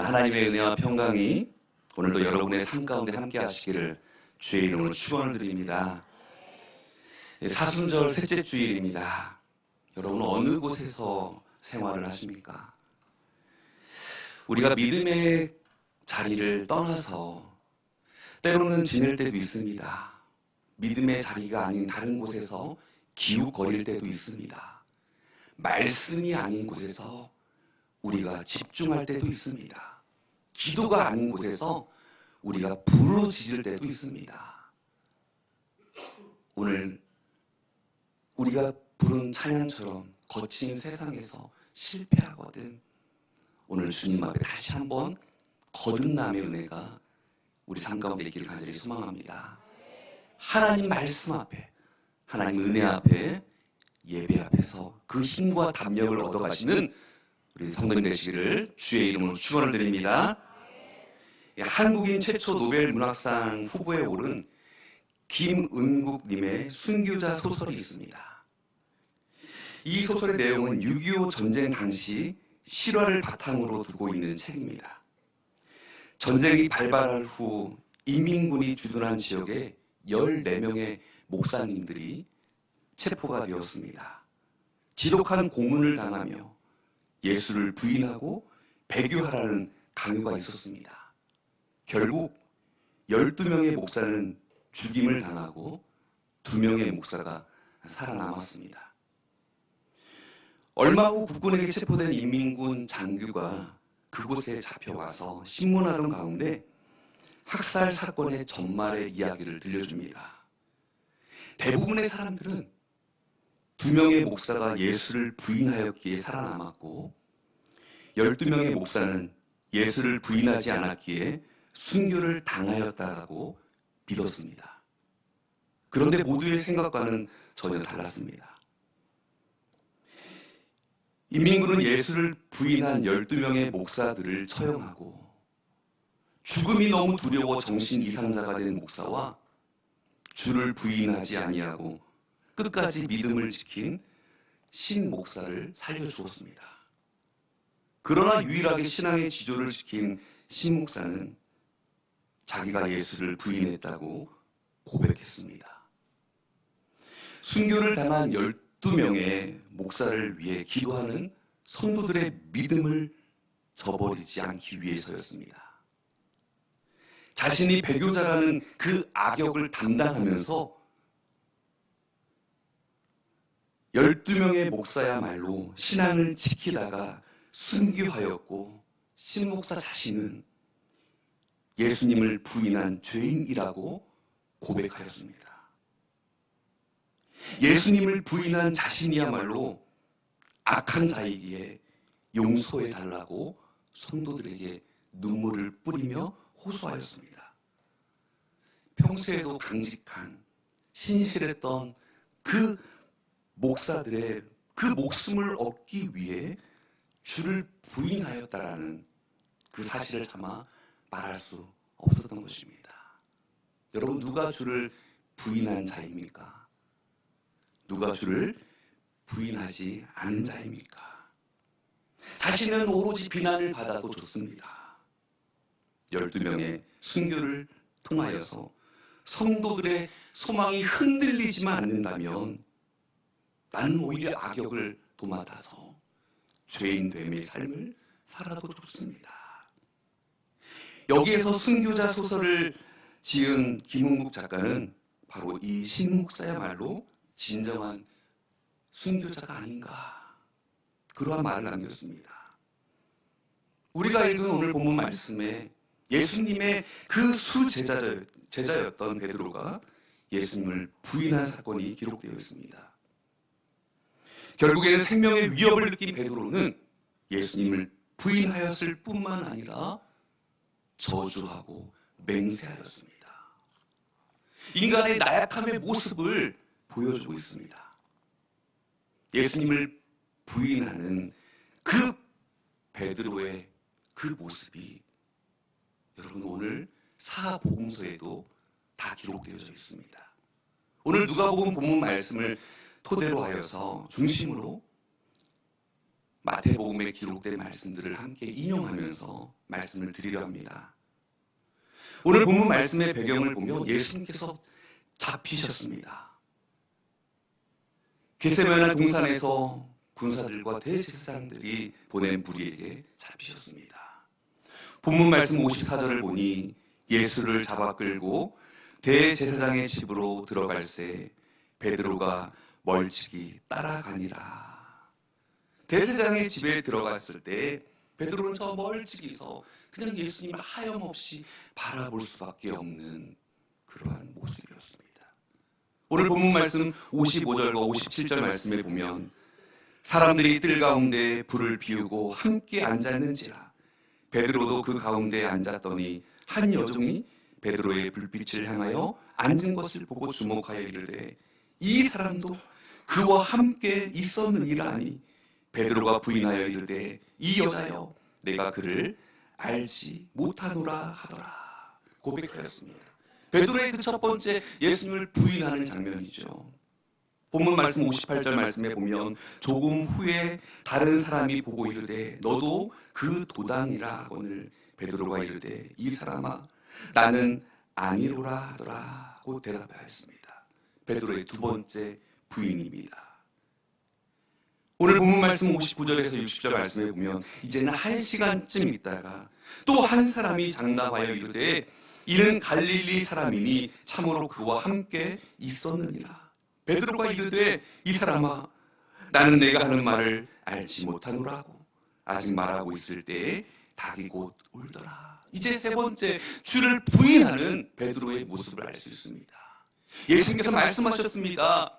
하나님의 은혜와 평강이 오늘도 여러분의 삶 가운데 함께 하시기를 주의 이름으로 축원을 드립니다. 사순절 셋째 주일입니다. 여러분 어느 곳에서 생활을 하십니까? 우리가 믿음의 자리를 떠나서 때로는 지낼 때도 있습니다. 믿음의 자리가 아닌 다른 곳에서 기웃거릴 때도 있습니다. 말씀이 아닌 곳에서 우리가 집중할 때도 있습니다. 기도가 아닌 곳에서 우리가 부르짖을 때도 있습니다. 오늘 우리가 부른 찬양처럼 거친 세상에서 실패하거든 오늘 주님 앞에 다시 한번 거듭남의 은혜가 우리 삶 가운데 있기를 간절히 소망합니다. 하나님 말씀 앞에, 하나님 은혜 앞에, 예배 앞에서 그 힘과 담력을 얻어가시는 우리 성도님 되시기를 주의 이름으로 축원을 드립니다. 한국인 최초 노벨 문학상 후보에 오른 김은국님의 순교자 소설이 있습니다. 이 소설의 내용은 6.25 전쟁 당시 실화를 바탕으로 두고 있는 책입니다. 전쟁이 발발할 후 인민군이 주둔한 지역에 14명의 목사님들이 체포가 되었습니다. 지독한 고문을 당하며 예수를 부인하고 배교하라는 강요가 있었습니다. 결국 12명의 목사는 죽임을 당하고 2명의 목사가 살아남았습니다. 얼마 후 국군에게 체포된 인민군 장교가 그곳에 잡혀와서 신문하던 가운데 학살 사건의 전말의 이야기를 들려줍니다. 대부분의 사람들은 2명의 목사가 예수를 부인하였기에 살아남았고 12명의 목사는 예수를 부인하지 않았기에 순교를 당하였다고 믿었습니다. 그런데 모두의 생각과는 전혀 달랐습니다. 인민군은 예수를 부인한 12명의 목사들을 처형하고 죽음이 너무 두려워 정신 이상자가 된 목사와 주를 부인하지 아니하고 끝까지 믿음을 지킨 신 목사를 살려주었습니다. 그러나 유일하게 신앙의 지조를 지킨 신 목사는 자기가 예수를 부인했다고 고백했습니다. 순교를 당한 12명의 목사를 위해 기도하는 성도들의 믿음을 저버리지 않기 위해서였습니다. 자신이 배교자라는 그 악역을 담당하면서 12명의 목사야말로 신앙을 지키다가 순교하였고 신목사 자신은 예수님을 부인한 죄인이라고 고백하였습니다. 예수님을 부인한 자신이야말로 악한 자이기에 용서해달라고 성도들에게 눈물을 뿌리며 호소하였습니다. 평소에도 강직한 신실했던 그 목사들의 그 목숨을 얻기 위해 주를 부인하였다라는 그 사실을 차마 말할 수 없었던 것입니다. 여러분, 누가 주를 부인한 자입니까? 누가 주를 부인하지 않은 자입니까? 자신은 오로지 비난을 받아도 좋습니다. 12명의 순교를 통하여서 성도들의 소망이 흔들리지만 않는다면 나는 오히려 악역을 도맡아서 죄인됨의 삶을 살아도 좋습니다. 여기에서 순교자 소설을 지은 김은국 작가는 바로 이 신목사야말로 진정한 순교자가 아닌가, 그러한 말을 남겼습니다. 우리가 읽은 오늘 본문 말씀에 예수님의 그 수제자였던 베드로가 예수님을 부인한 사건이 기록되어 있습니다. 결국에는 생명의 위협을 느낀 베드로는 예수님을 부인하였을 뿐만 아니라 저주하고 맹세하였습니다. 인간의 나약함의 모습을 보여주고 있습니다. 예수님을 부인하는 그 베드로의 그 모습이 여러분 오늘 사복음서에도 다 기록되어져 있습니다. 오늘 누가복음 본문 말씀을 토대로 하여서 중심으로 마태복음에 기록된 말씀들을 함께 인용하면서 말씀을 드리려 합니다. 오늘 본문 말씀의 배경을 보면 예수님께서 잡히셨습니다. 겟세마네 동산에서 군사들과 대제사장들이 보낸 무리에게 잡히셨습니다. 본문 말씀 54절을 보니 예수를 잡아 끌고 대제사장의 집으로 들어갈새 베드로가 멀찍이 따라가니라. 대제사장의 집에 들어갔을 때 베드로는 저 멀찍이서 그냥 예수님을 하염없이 바라볼 수밖에 없는 그러한 모습이었습니다. 오늘 본문 말씀 55절과 57절 말씀에 보면 사람들이 뜰 가운데 불을 피우고 함께 앉았는지라 베드로도 그 가운데에 앉았더니 한 여종이 베드로의 불빛을 향하여 앉은 것을 보고 주목하여 이르되 이 사람도 그와 함께 있었느니라 하니 베드로가 부인하여 이르되 이 여자여 내가 그를 알지 못하노라 하더라. 고백하였습니다. 베드로의 그 첫 번째 예수님을 부인하는 장면이죠. 본문 말씀 58절 말씀에 보면 조금 후에 다른 사람이 보고 이르되 너도 그 도당이라 하거늘 베드로가 이르되 이 사람아 나는 아니로라 하더라고 대답하였습니다. 베드로의 두 번째 부인입니다. 오늘 본문 말씀 59절에서 60절 말씀에 보면 이제는 1시간쯤 있다가 또 한 사람이 장담하여 이르되 이는 갈릴리 사람이니 참으로 그와 함께 있었느니라. 베드로가 이르되 이 사람아 나는 내가 하는 말을 알지 못하노라 하고 아직 말하고 있을 때에 닭이 곧 울더라. 이제 세 번째 주를 부인하는 베드로의 모습을 알 수 있습니다. 예수님께서 말씀하셨습니다.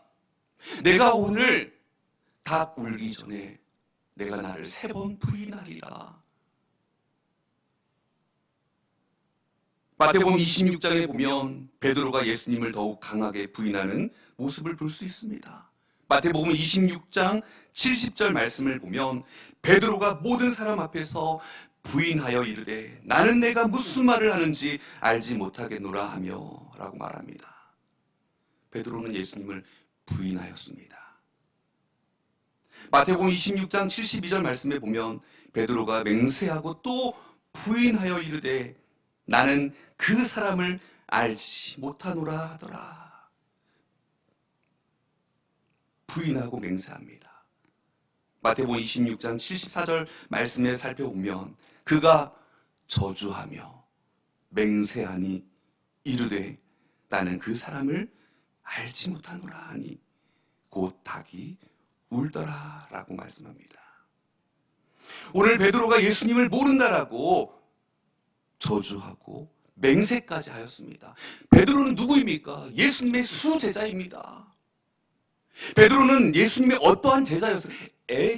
내가 오늘 닭 울기 전에 내가 나를 3번 부인하리라. 마태복음 26장에 보면 베드로가 예수님을 더욱 강하게 부인하는 모습을 볼 수 있습니다. 마태복음 26장 70절 말씀을 보면 베드로가 모든 사람 앞에서 부인하여 이르되 나는 내가 무슨 말을 하는지 알지 못하겠노라 하며 라고 말합니다. 베드로는 예수님을 부인하였습니다. 마태복음 26장 72절 말씀에 보면 베드로가 맹세하고 또 부인하여 이르되 나는 그 사람을 알지 못하노라 하더라. 부인하고 맹세합니다. 마태복음 26장 74절 말씀에 살펴보면 그가 저주하며 맹세하니 이르되 나는 그 사람을 알지 못하노라 하니 곧 닭이 울더라 라고 말씀합니다. 오늘 베드로가 예수님을 모른다라고 저주하고 맹세까지 하였습니다. 베드로는 누구입니까? 예수님의 수제자입니다. 베드로는 예수님의 어떠한 제자였습니까?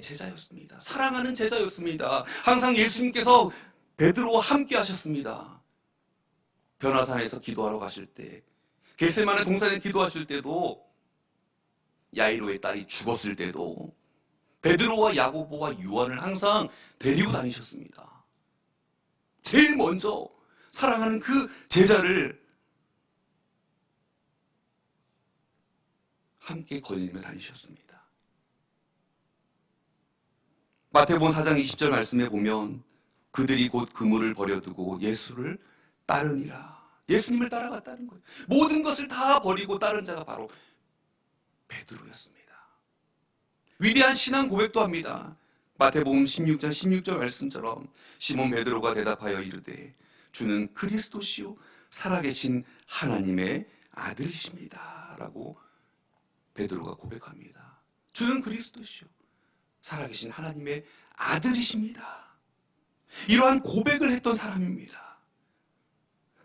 제자였습니다. 사랑하는 제자였습니다. 항상 예수님께서 베드로와 함께 하셨습니다. 변화산에서 기도하러 가실 때, 겟세마네 동산에 기도하실 때도, 야이로의 딸이 죽었을 때도 베드로와 야고보와 요한을 항상 데리고 다니셨습니다. 제일 먼저 사랑하는 그 제자를 함께 거닐며 다니셨습니다. 마태복음 4장 20절 말씀에 보면 그들이 곧 그물을 버려두고 예수를 따르니라. 예수님을 따라갔다는 거예요. 모든 것을 다 버리고 따른 자가 바로 베드로였습니다. 위대한 신앙 고백도 합니다. 마태복음 16장 16절 말씀처럼 시몬 베드로가 대답하여 이르되 주는 그리스도시요 살아계신 하나님의 아들이십니다 라고 베드로가 고백합니다. 주는 그리스도시요 살아계신 하나님의 아들이십니다. 이러한 고백을 했던 사람입니다.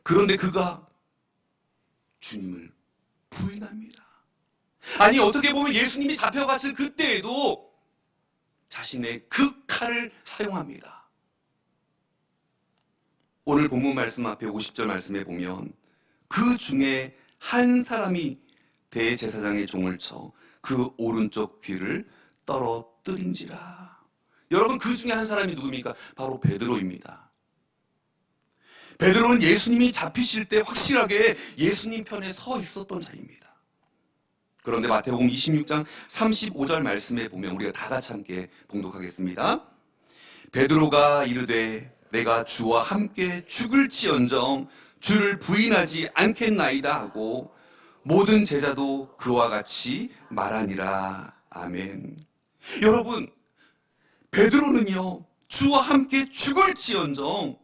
그런데 그가 주님을 부인합니다. 아니 어떻게 보면 예수님이 잡혀갔을 그때에도 자신의 그 칼을 사용합니다. 오늘 본문 말씀 앞에 50절 말씀에 보면 그 중에 한 사람이 대제사장의 종을 쳐 그 오른쪽 귀를 떨어뜨린지라. 여러분 그 중에 한 사람이 누굽니까? 바로 베드로입니다. 베드로는 예수님이 잡히실 때 확실하게 예수님 편에 서 있었던 자입니다. 그런데 마태복음 26장 35절 말씀에 보면 우리가 다 같이 함께 봉독하겠습니다. 베드로가 이르되 내가 주와 함께 죽을지언정 주를 부인하지 않겠나이다 하고 모든 제자도 그와 같이 말하니라. 아멘. 여러분, 베드로는요 주와 함께 죽을지언정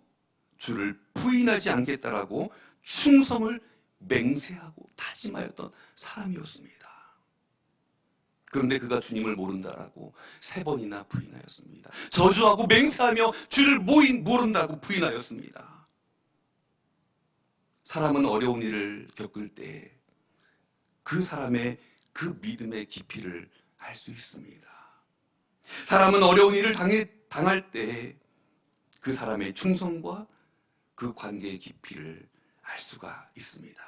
주를 부인하지 않겠다라고 충성을 맹세하고 다짐하였던 사람이었습니다. 그런데 그가 주님을 모른다라고 3번이나 부인하였습니다. 저주하고 맹세하며 주를 모른다고 부인하였습니다. 사람은 어려운 일을 겪을 때 그 사람의 그 믿음의 깊이를 알 수 있습니다. 사람은 어려운 일을 당할 때 그 사람의 충성과 그 관계의 깊이를 알 수가 있습니다.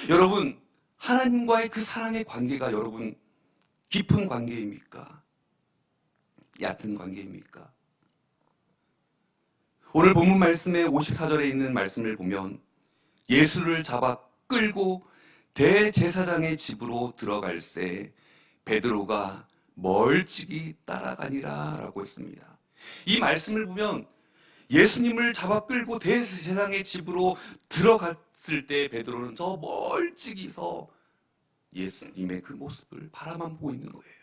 여러분, 하나님과의 그 사랑의 관계가 여러분 깊은 관계입니까? 얕은 관계입니까? 오늘 본문 말씀의 54절에 있는 말씀을 보면 예수를 잡아 끌고 대제사장의 집으로 들어갈새 베드로가 멀찍이 따라가니라 라고 했습니다. 이 말씀을 보면 예수님을 잡아 끌고 대제사장의 집으로 들어갔을 때 베드로는 저 멀찍이서 예수님의 그 모습을 바라만 보고 있는 거예요.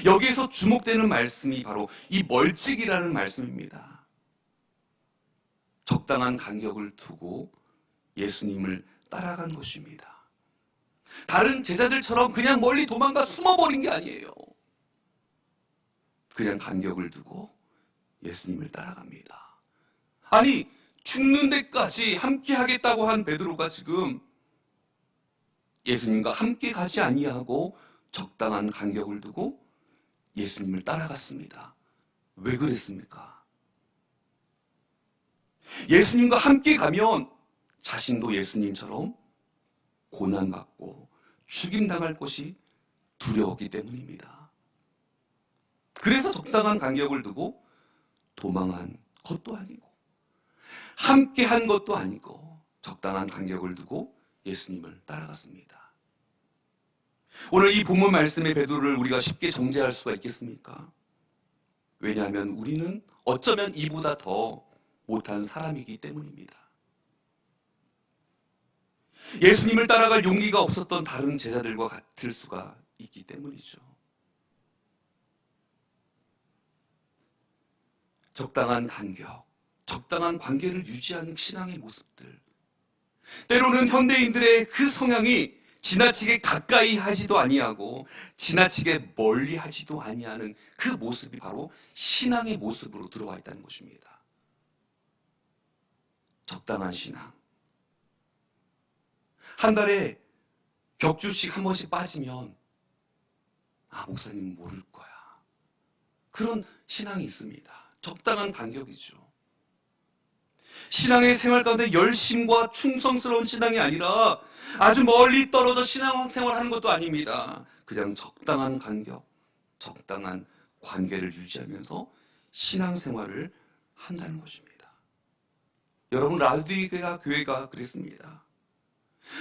여기에서 주목되는 말씀이 바로 이 멀찍이라는 말씀입니다. 적당한 간격을 두고 예수님을 따라간 것입니다. 다른 제자들처럼 그냥 멀리 도망가 숨어버린 게 아니에요. 그냥 간격을 두고 예수님을 따라갑니다. 아니, 죽는 데까지 함께 하겠다고 한 베드로가 지금 예수님과 함께 가지 아니하고 적당한 간격을 두고 예수님을 따라갔습니다. 왜 그랬습니까? 예수님과 함께 가면 자신도 예수님처럼 고난받고 죽임당할 것이 두려웠기 때문입니다. 그래서 적당한 간격을 두고 도망한 것도 아니고 함께 한 것도 아니고 적당한 간격을 두고 예수님을 따라갔습니다. 오늘 이 본문 말씀의 베드로를 우리가 쉽게 정죄할 수가 있겠습니까? 왜냐하면 우리는 어쩌면 이보다 더 못한 사람이기 때문입니다. 예수님을 따라갈 용기가 없었던 다른 제자들과 같을 수가 있기 때문이죠. 적당한 간격, 적당한 관계를 유지하는 신앙의 모습들. 때로는 현대인들의 그 성향이 지나치게 가까이 하지도 아니하고 지나치게 멀리 하지도 아니하는 그 모습이 바로 신앙의 모습으로 들어와 있다는 것입니다. 적당한 신앙. 한 달에 격주씩 한 번씩 빠지면 목사님은 모를 거야. 그런 신앙이 있습니다. 적당한 간격이죠. 신앙의 생활 가운데 열심과 충성스러운 신앙이 아니라 아주 멀리 떨어져 신앙생활하는 것도 아닙니다. 그냥 적당한 간격, 적당한 관계를 유지하면서 신앙생활을 한다는 것입니다. 여러분, 라우디게아 교회가 그랬습니다.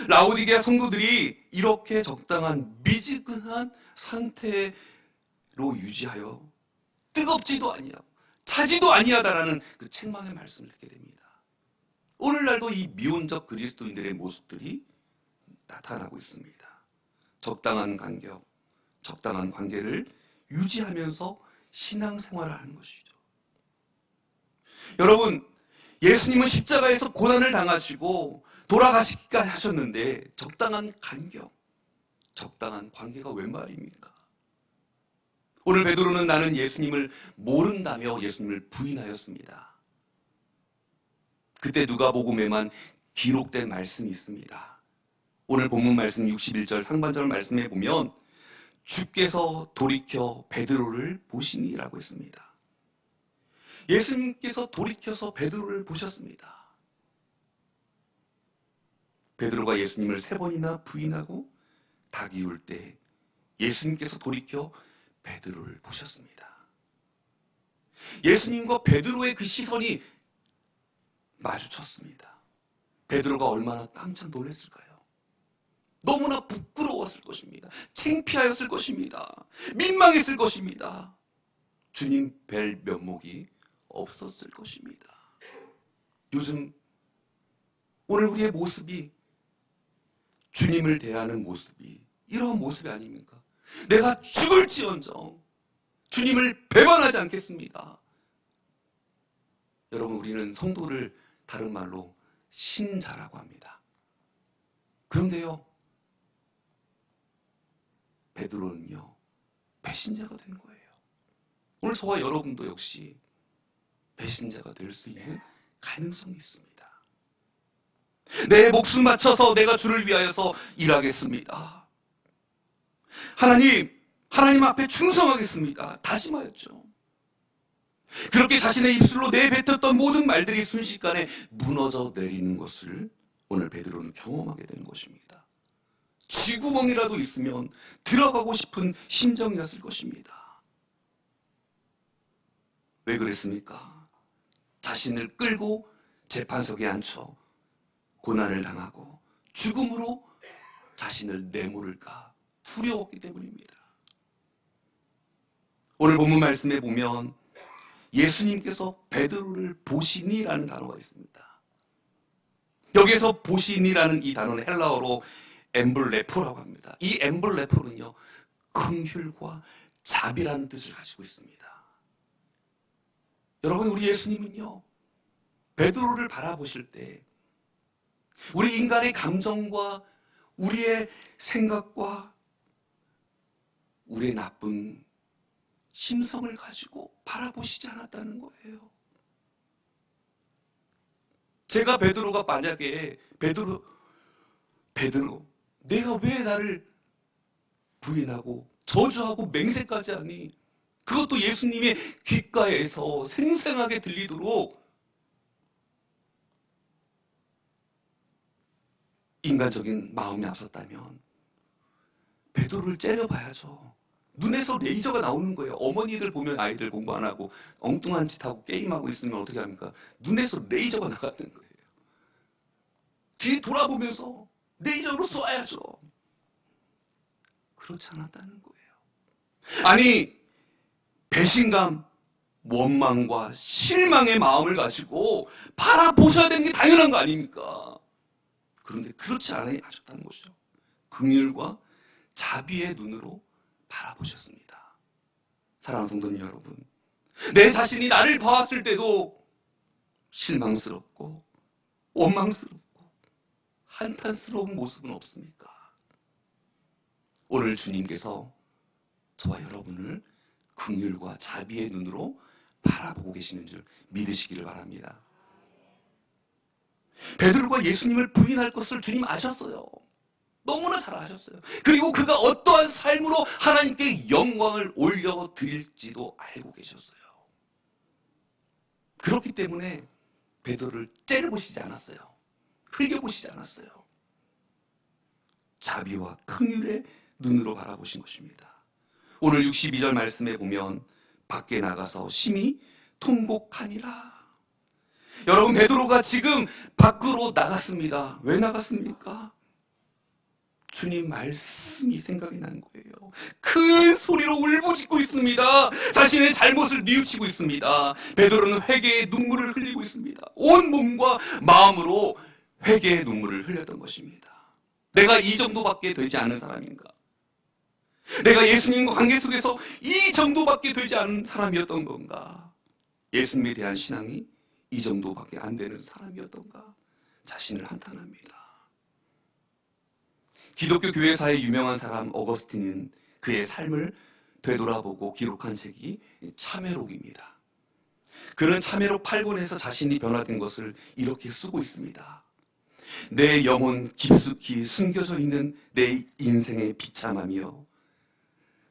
라우디게아 성도들이 이렇게 적당한 미지근한 상태로 유지하여 뜨겁지도 아니하고 차지도 아니하다라는 그 책망의 말씀을 듣게 됩니다. 오늘날도 이 미온적 그리스도인들의 모습들이 나타나고 있습니다. 적당한 간격, 적당한 관계를 유지하면서 신앙생활을 하는 것이죠. 여러분, 예수님은 십자가에서 고난을 당하시고 돌아가시기까지 하셨는데 적당한 간격, 적당한 관계가 웬 말입니까? 오늘 베드로는 나는 예수님을 모른다며 예수님을 부인하였습니다. 그때 누가복음에만 기록된 말씀이 있습니다. 오늘 본문 말씀 61절 상반절 말씀에 보면 주께서 돌이켜 베드로를 보시니라고 했습니다. 예수님께서 돌이켜서 베드로를 보셨습니다. 베드로가 예수님을 3번이나 부인하고 닭이 울 때 예수님께서 돌이켜 베드로를 보셨습니다. 예수님과 베드로의 그 시선이 마주쳤습니다. 베드로가 얼마나 깜짝 놀랐을까요? 너무나 부끄러웠을 것입니다. 창피하였을 것입니다. 민망했을 것입니다. 주님 뵐 면목이 없었을 것입니다. 요즘 오늘 우리의 모습이, 주님을 대하는 모습이 이런 모습이 아닙니까? 내가 죽을지언정 주님을 배반하지 않겠습니다. 여러분, 우리는 성도를 다른 말로 신자라고 합니다. 그런데요, 베드로는요, 배신자가 된 거예요. 오늘 저와 여러분도 역시 배신자가 될 수 있는 가능성이 있습니다. 내 목숨 바쳐서 내가 주를 위하여서 일하겠습니다. 하나님 앞에 충성하겠습니다. 다짐하였죠. 그렇게 자신의 입술로 내뱉었던 모든 말들이 순식간에 무너져 내리는 것을 오늘 베드로는 경험하게 되는 것입니다. 쥐구멍이라도 있으면 들어가고 싶은 심정이었을 것입니다. 왜 그랬습니까? 자신을 끌고 재판석에 앉혀 고난을 당하고 죽음으로 자신을 내모를까 두려웠기 때문입니다. 오늘 본문 말씀에 보면 예수님께서 베드로를 보시니라는 단어가 있습니다. 여기에서 보시니라는 이 단어는 헬라어로 엠블레포라고 합니다. 이 엠블레포는요, 긍휼과 자비라는 뜻을 가지고 있습니다. 여러분, 우리 예수님은요, 베드로를 바라보실 때 우리 인간의 감정과 우리의 생각과 우리의 나쁜 심성을 가지고 바라보시지 않았다는 거예요. 제가 베드로가 만약에 베드로 내가 왜 나를 부인하고 저주하고 맹세까지 하니, 그것도 예수님의 귓가에서 생생하게 들리도록 인간적인 마음이 앞섰다면 베드로를 째려봐야죠. 눈에서 레이저가 나오는 거예요. 어머니들 보면 아이들 공부 안 하고 엉뚱한 짓 하고 게임하고 있으면 어떻게 합니까? 눈에서 레이저가 나가는 거예요. 뒤 돌아보면서 레이저로 쏘아야죠. 그렇지 않았다는 거예요. 아니, 배신감, 원망과 실망의 마음을 가지고 바라보셔야 되는 게 당연한 거 아닙니까? 그런데 그렇지 않으셨다는 것이죠. 긍휼과 자비의 눈으로 바라보셨습니다. 사랑하는 성도님 여러분, 내 자신이 나를 봐왔을 때도 실망스럽고 원망스럽고 한탄스러운 모습은 없습니까? 오늘 주님께서 저와 여러분을 긍휼과 자비의 눈으로 바라보고 계시는 줄 믿으시기를 바랍니다. 베드로가 예수님을 부인할 것을 주님 아셨어요. 너무나 잘 아셨어요. 그리고 그가 어떠한 삶으로 하나님께 영광을 올려드릴지도 알고 계셨어요. 그렇기 때문에 베드로를 째려보시지 않았어요. 흘겨보시지 않았어요. 자비와 긍휼의 눈으로 바라보신 것입니다. 오늘 62절 말씀에 보면 밖에 나가서 심히 통곡하니라. 여러분, 베드로가 지금 밖으로 나갔습니다. 왜 나갔습니까? 주님 말씀이 생각이 나는 거예요. 큰 소리로 울부짖고 있습니다. 자신의 잘못을 뉘우치고 있습니다. 베드로는 회개의 눈물을 흘리고 있습니다. 온 몸과 마음으로 회개의 눈물을 흘렸던 것입니다. 내가 이 정도밖에 되지 않은 사람인가? 내가 예수님과 관계 속에서 이 정도밖에 되지 않은 사람이었던 건가? 예수님에 대한 신앙이 이 정도밖에 안 되는 사람이었던가? 자신을 한탄합니다. 기독교 교회사의 유명한 사람 어거스틴은 그의 삶을 되돌아보고 기록한 책이 참회록입니다. 그는 참회록 8권에서 자신이 변화된 것을 이렇게 쓰고 있습니다. 내 영혼 깊숙이 숨겨져 있는 내 인생의 비참함이여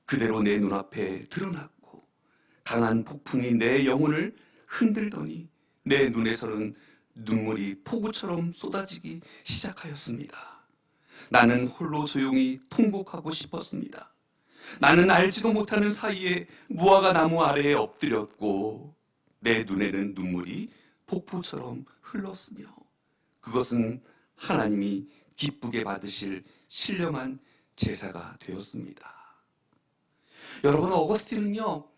그대로 내 눈앞에 드러났고 강한 폭풍이 내 영혼을 흔들더니 내 눈에서는 눈물이 폭우처럼 쏟아지기 시작하였습니다. 나는 홀로 조용히 통곡하고 싶었습니다. 나는 알지도 못하는 사이에 무화과 나무 아래에 엎드렸고 내 눈에는 눈물이 폭포처럼 흘렀으며 그것은 하나님이 기쁘게 받으실 신령한 제사가 되었습니다. 여러분, 어거스틴은요,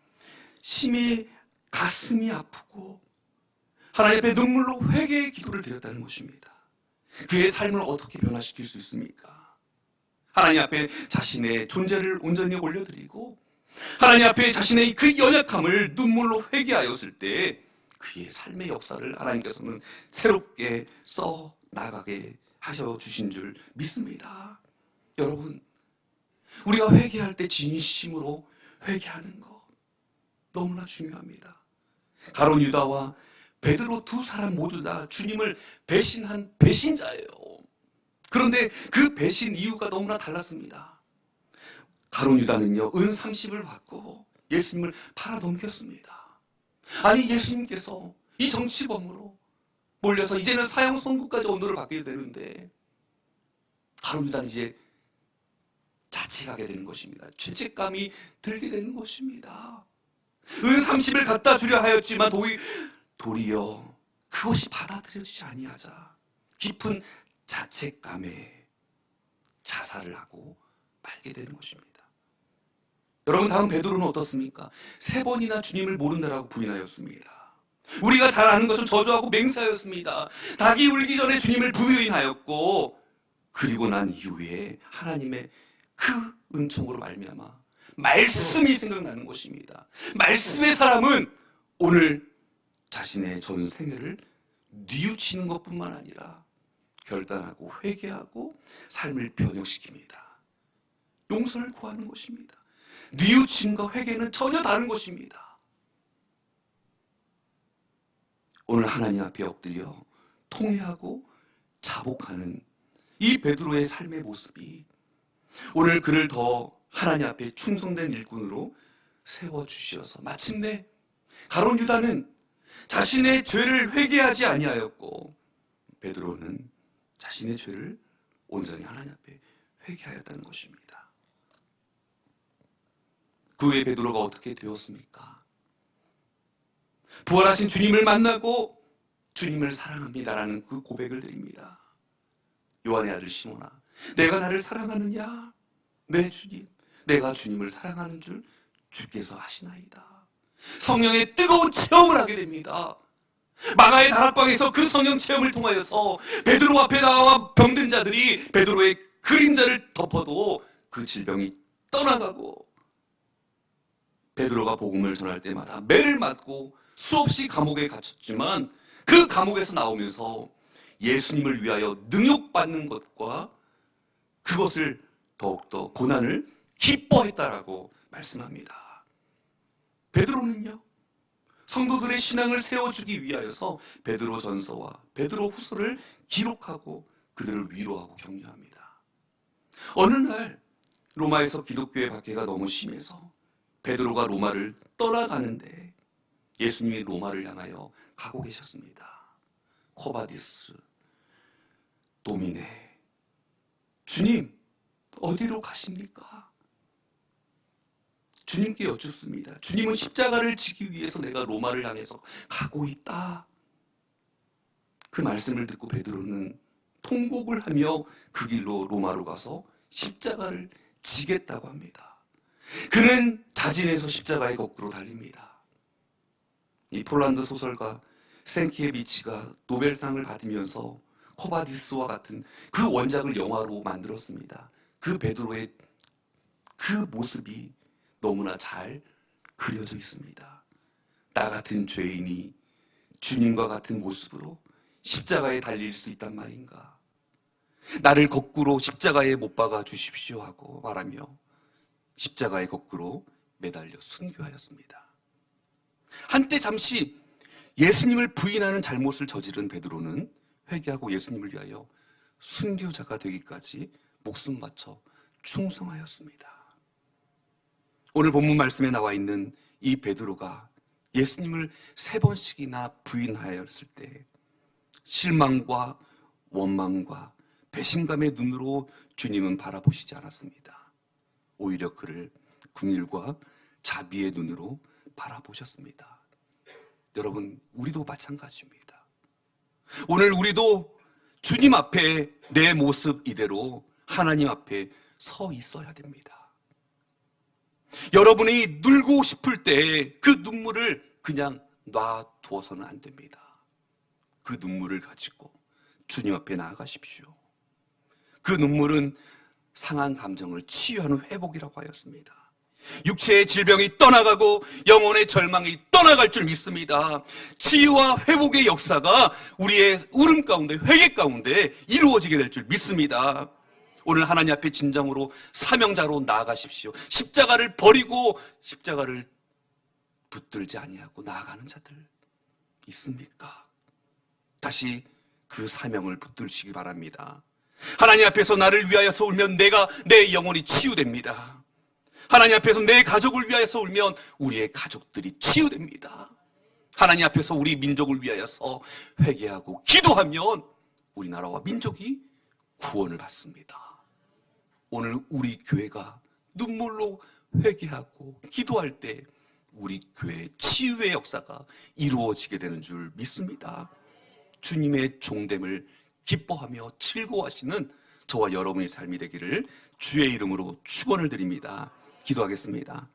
심히 가슴이 아프고 하나님 앞에 눈물로 회개의 기도를 드렸다는 것입니다. 그의 삶을 어떻게 변화시킬 수 있습니까? 하나님 앞에 자신의 존재를 온전히 올려드리고 하나님 앞에 자신의 그 연약함을 눈물로 회개하였을 때 그의 삶의 역사를 하나님께서는 새롭게 써 나가게 하셔 주신 줄 믿습니다. 여러분, 우리가 회개할 때 진심으로 회개하는 것 너무나 중요합니다. 가룟 유다와 베드로 두 사람 모두 다 주님을 배신한 배신자예요. 그런데 그 배신 이유가 너무나 달랐습니다. 가룟 유다는요, 은 30을 받고 예수님을 팔아넘겼습니다. 아니, 예수님께서 이 정치범으로 몰려서 이제는 사형 선고까지 언도를 받게 되는데 가룟 유다는 이제 자책하게 되는 것입니다. 죄책감이 들게 되는 것입니다. 은 30을 갖다 주려 하였지만 도리어 그것이 받아들여지지 아니하자 깊은 자책감에 자살을 하고 말게 되는 것입니다. 여러분, 다음 베드로는 어떻습니까? 3번이나 주님을 모른다라고 부인하였습니다. 우리가 잘 아는 것은 저주하고 맹세하였습니다. 닭이 울기 전에 주님을 부인하였고 그리고 난 이후에 하나님의 그 은총으로 말미암아 말씀이 생각나는 것입니다. 말씀의 사람은 오늘 자신의 전 생애를 뉘우치는 것뿐만 아니라 결단하고 회개하고 삶을 변형시킵니다. 용서를 구하는 것입니다. 뉘우침과 회개는 전혀 다른 것입니다. 오늘 하나님 앞에 엎드려 통회하고 자복하는 이 베드로의 삶의 모습이 오늘 그를 더 하나님 앞에 충성된 일꾼으로 세워주셔서 마침내 가룟 유다는 자신의 죄를 회개하지 아니하였고 베드로는 자신의 죄를 온전히 하나님 앞에 회개하였다는 것입니다. 그 후에 베드로가 어떻게 되었습니까? 부활하신 주님을 만나고 주님을 사랑합니다라는 그 고백을 드립니다. 요한의 아들 시몬아, 내가 나를 사랑하느냐? 네, 주님, 내가 주님을 사랑하는 줄 주께서 아시나이다. 성령의 뜨거운 체험을 하게 됩니다. 마가의 다락방에서 그 성령 체험을 통하여서 베드로 앞에 나와 병든 자들이 베드로의 그림자를 덮어도 그 질병이 떠나가고 베드로가 복음을 전할 때마다 매를 맞고 수없이 감옥에 갇혔지만 그 감옥에서 나오면서 예수님을 위하여 능욕받는 것과 그것을 더욱더 고난을 기뻐했다라고 말씀합니다. 베드로는요, 성도들의 신앙을 세워주기 위하여서 베드로 전서와 베드로 후서를 기록하고 그들을 위로하고 격려합니다. 어느 날 로마에서 기독교의 박해가 너무 심해서 베드로가 로마를 떠나가는데 예수님이 로마를 향하여 가고 계셨습니다. 코바디스 도미네, 주님 어디로 가십니까? 주님께 여쭙습니다. 주님은 십자가를 지기 위해서 내가 로마를 향해서 가고 있다. 그 말씀을 듣고 베드로는 통곡을 하며 그 길로 로마로 가서 십자가를 지겠다고 합니다. 그는 자진해서 십자가의 거꾸로 달립니다. 이 폴란드 소설가 생키에비치가 노벨상을 받으면서 코바디스와 같은 그 원작을 영화로 만들었습니다. 그 베드로의 그 모습이 너무나 잘 그려져 있습니다. 나 같은 죄인이 주님과 같은 모습으로 십자가에 달릴 수 있단 말인가? 나를 거꾸로 십자가에 못 박아 주십시오 하고 말하며 십자가에 거꾸로 매달려 순교하였습니다. 한때 잠시 예수님을 부인하는 잘못을 저지른 베드로는 회개하고 예수님을 위하여 순교자가 되기까지 목숨 바쳐 충성하였습니다. 오늘 본문 말씀에 나와 있는 이 베드로가 예수님을 3번씩이나 부인하였을 때 실망과 원망과 배신감의 눈으로 주님은 바라보시지 않았습니다. 오히려 그를 긍휼과 자비의 눈으로 바라보셨습니다. 여러분, 우리도 마찬가지입니다. 오늘 우리도 주님 앞에 내 모습 이대로 하나님 앞에 서 있어야 됩니다. 여러분이 눌고 싶을 때 그 눈물을 그냥 놔두어서는 안 됩니다. 그 눈물을 가지고 주님 앞에 나아가십시오. 그 눈물은 상한 감정을 치유하는 회복이라고 하였습니다. 육체의 질병이 떠나가고 영혼의 절망이 떠나갈 줄 믿습니다. 치유와 회복의 역사가 우리의 울음 가운데, 회개 가운데 이루어지게 될 줄 믿습니다. 오늘 하나님 앞에 진정으로 사명자로 나아가십시오. 십자가를 버리고 십자가를 붙들지 아니하고 나아가는 자들 있습니까? 다시 그 사명을 붙들시기 바랍니다. 하나님 앞에서 나를 위하여서 울면 내 영혼이 치유됩니다. 하나님 앞에서 내 가족을 위하여서 울면 우리의 가족들이 치유됩니다. 하나님 앞에서 우리 민족을 위하여서 회개하고 기도하면 우리나라와 민족이 구원을 받습니다. 오늘 우리 교회가 눈물로 회개하고 기도할 때 우리 교회의 치유의 역사가 이루어지게 되는 줄 믿습니다. 주님의 종됨을 기뻐하며 즐거워하시는 저와 여러분의 삶이 되기를 주의 이름으로 축원을 드립니다. 기도하겠습니다.